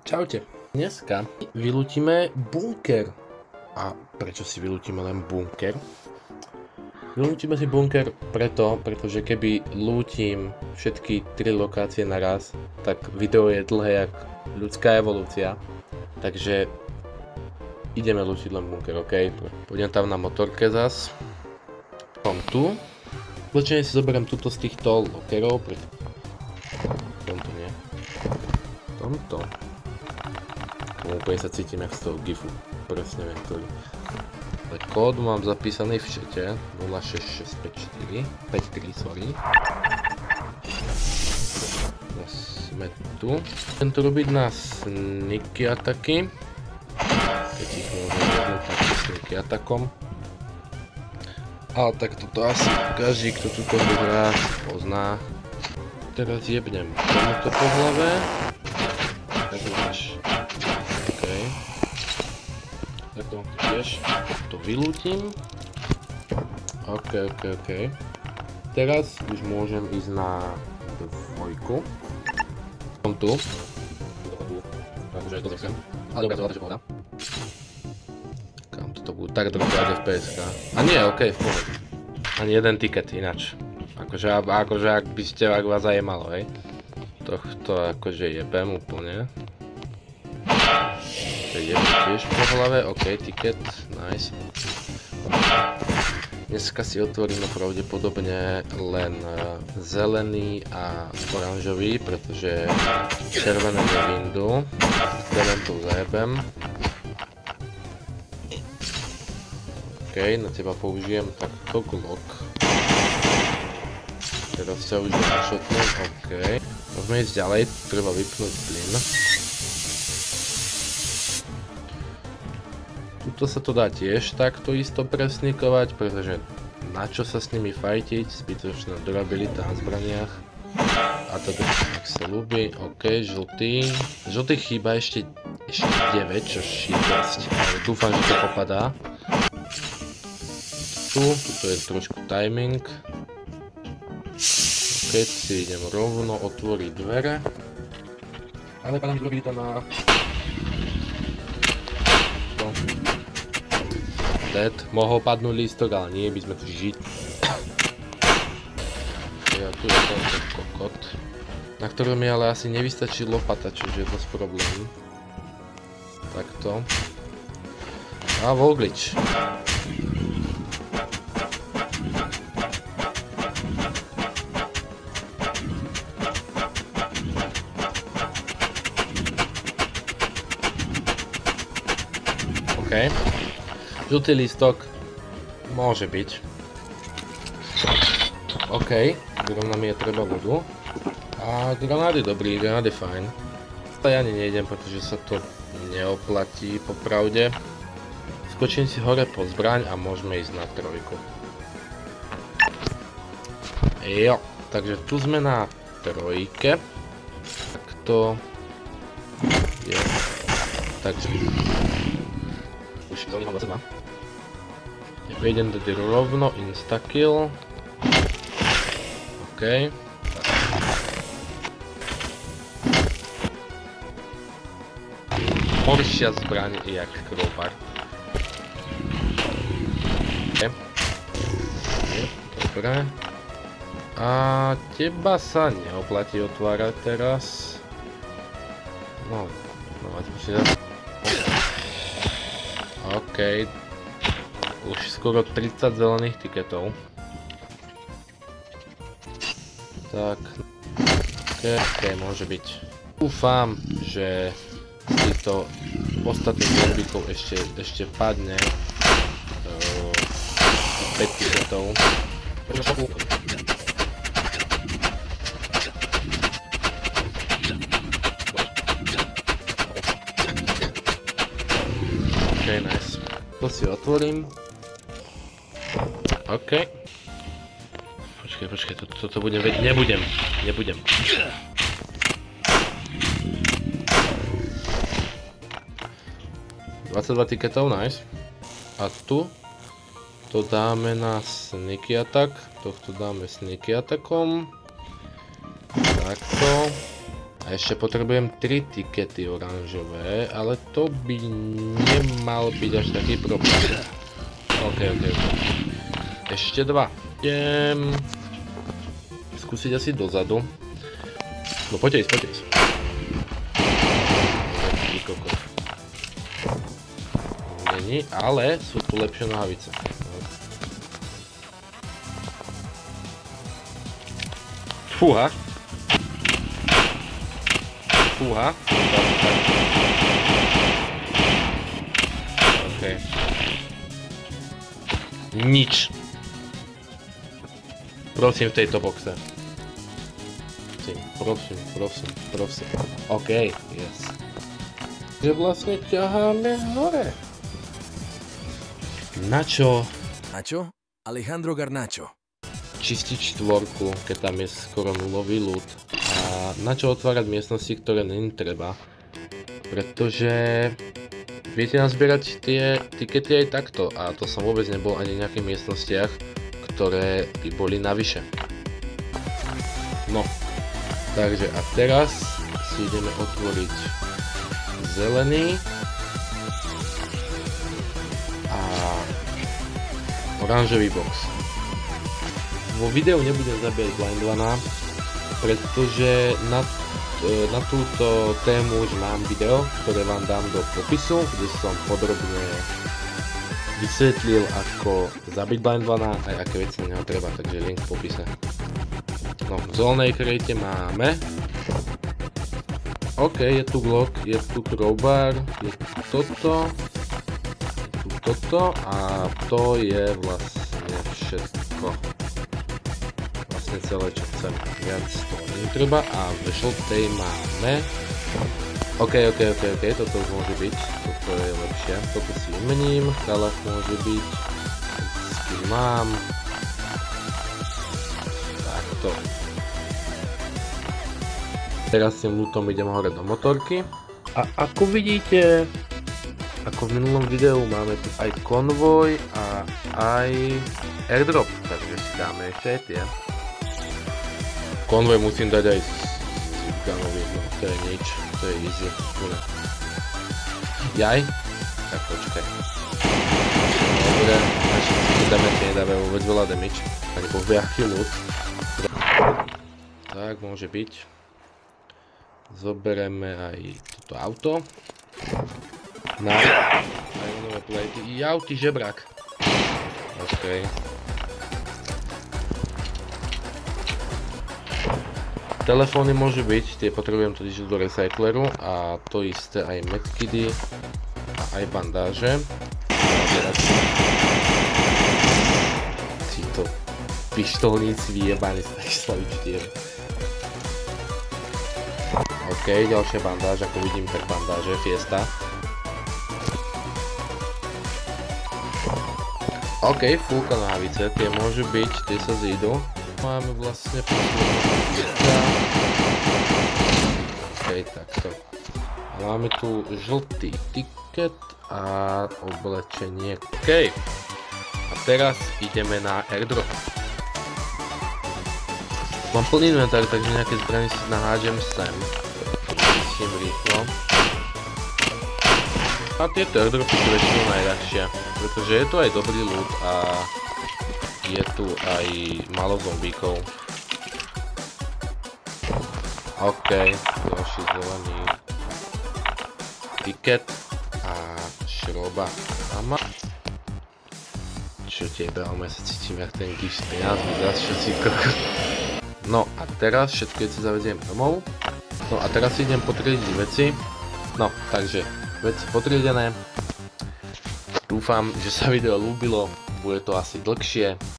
Čaute. Dneska vylútime bunker. A prečo si vylútime len bunker? Vylútime si bunker pretože keby lútim všetky 3 lokácie naraz, tak video je dlhé jak ľudská evolúcia. Takže ideme lútiť len bunker, ok? Pôjdem tam na motorke zas. Som tu. Zločene si zoberiem túto z týchto lokerov. Tomto nie. Tomto. Úplne sa cítim jak z toho gifu. Presne viem ktorý. Ale kód mám zapísaný v čete. 06654 53, sorry. Sme tu. Chcem to robiť na sneaky ataky. Keď ich môžem jednúť na sneaky atakom. Ale tak toto asi každý, kto túto hrá, pozná. Teraz jebnem tomuto po hlave. Tak máš. OK. Takto tiež to vylútim. OK. Teraz už môžem ísť na dvojku. Som tu. Ale dobre, to že pohoda. Kam toto budú tak dobré FPS-ka. A nie, OK, v pohode. Ani jeden tiket ináč. Akože ak by ste, ak vás zajímalo, hej. Tohto akože jebem úplne. To jebem tiež po hlave, OK, tiket, nice. Dneska si otvoríme pravdepodobne len zelený a oranžový, pretože červené nevyndú. Zelen to zajebem. OK, na teba použijem takto Glock. Teraz sa už našotnem, OK. Môžeme ísť ďalej, treba vypnúť plyn. Tuto sa to dá tiež takto isto presnikovať, pretože na čo sa s nimi fajtiť, zbytočná durabilita na zbraniach. A to ak sa ľúbi, OK, žltý. Žltý chýba ešte 9, čo je dosť, ale dúfam, že to popadá. Tuto je trošku timing. Keď si idem rovno otvoriť dvere. Ale padám zrobiť to na... Dead. Mohol padnúť lístok, ale nie, by sme tu žiť. Ja tu je tento kokot. Na ktorom mi ale asi nevystačí lopata, čiže je dosť problém. Takto. A volglič. OK. Žltý lístok môže byť. OK, granami je treba vodu. A granády dobrý, granády fajn. Ja ani nejdem, pretože sa to neoplatí popravde. Skočím si hore po zbraň a môžeme ísť na trojku. Jo, takže tu sme na trojke. Takto je. Takže už zaujímam 22. Vejdem dať rovno instakill. OK. Horšia zbraň jak crowbar. OK. Dobre. A teba sa neoplatí otvárať teraz. No si zase. OK. Už skoro 30 zelených tiketov. Tak. OK, môže byť. Dúfam, že z týchto ostatných zombíkov ešte padne 5 tiketov. OK, nice. To si otvorím. OK. Počkaj, toto budem vedieť. Nebudem. 22 tiketov, nice. A tu to dáme na sneaky attack. Tohto dáme sneaky attackom. Takto. A ešte potrebujem 3 tikety oranžové, ale to by nemal byť až taký problém. OK. Ešte 2. Idem skúsiť asi dozadu. No poďte ísť. Není, ale sú tu lepšie nohavice. Fúha. OK. Nič. Prosím v tejto boxe. Prosím. OK, yes. Že vlastne ťaháme hore. Nacho? Alejandro Garnacho. Čistiť štvorku, keď tam je skoro nulový ľud. A na čo otvárať miestnosti, ktoré není treba. Pretože viete nazbierať tie tikety aj takto. A to som vôbec nebol ani v nejakých miestnostiach, ktoré by boli navyše. No, takže a teraz si ideme otvoriť zelený a oranžový box. Vo videu nebudem zabíjať blindvana, pretože na túto tému už mám video, ktoré vám dám do popisu, kde som podrobne vysvetlil, ako zabiť blindvana aj aké veci na neho treba, takže link v popise. No, v zelenej krejte máme. OK, je tu glock, je tu crowbar, je tu toto a to je vlastne všetko. Vlastne celé, čo chcem. Viac to netreba a v žltej máme. OK, toto už môže byť, toto je lepšie. Toto si vymením, kalach môže byť. Vždycky mám. Takto. Teraz s tým lootom idem hore do motorky. A ako vidíte, ako v minulom videu, máme tu aj konvoj a aj airdrop, takže si dáme ešte aj tie. Konvoj musím dať aj s gunový, no to je nič, to je easy. Jaj? Tak počkaj. Dobre, naši dáme tie nedávajú vôbec veľa damage, ani po viacký loot. Tak, môže byť. Zobereme aj toto auto. Aj nové plejty. Jau, ty žebrak. OK. Telefóny môžu byť, tie potrebujem totiž do recycleru a to isté aj medkity a aj bandáže. Títo pištolníci vyjebaní z takých slavičtier. OK, ďalšia bandáž, ako vidím, tak bandáže, Fiesta. OK, fullka nohavice, tie môžu byť, tie sa zídu. Máme vlastne OK, takto. Máme tu žltý tiket a oblečenie. OK. A teraz ideme na airdrop. Mám plný inventár, takže nejaké zbrany si nahádžem sem. Myslím rýchlo. A tieto airdropy sú väčšinou najľahšie, pretože je tu aj dobrý loot a je tu aj málo zombíkov. OK, ďalší zelený tiket a šroba. Čo tebe, ale sa cítim jak ten gift z peniazmi, zase čo si koko. No a teraz všetko si zavediem domov. No a teraz si idem potriediť veci. No, takže veci potriedené. Dúfam, že sa video ľúbilo, bude to asi dlhšie.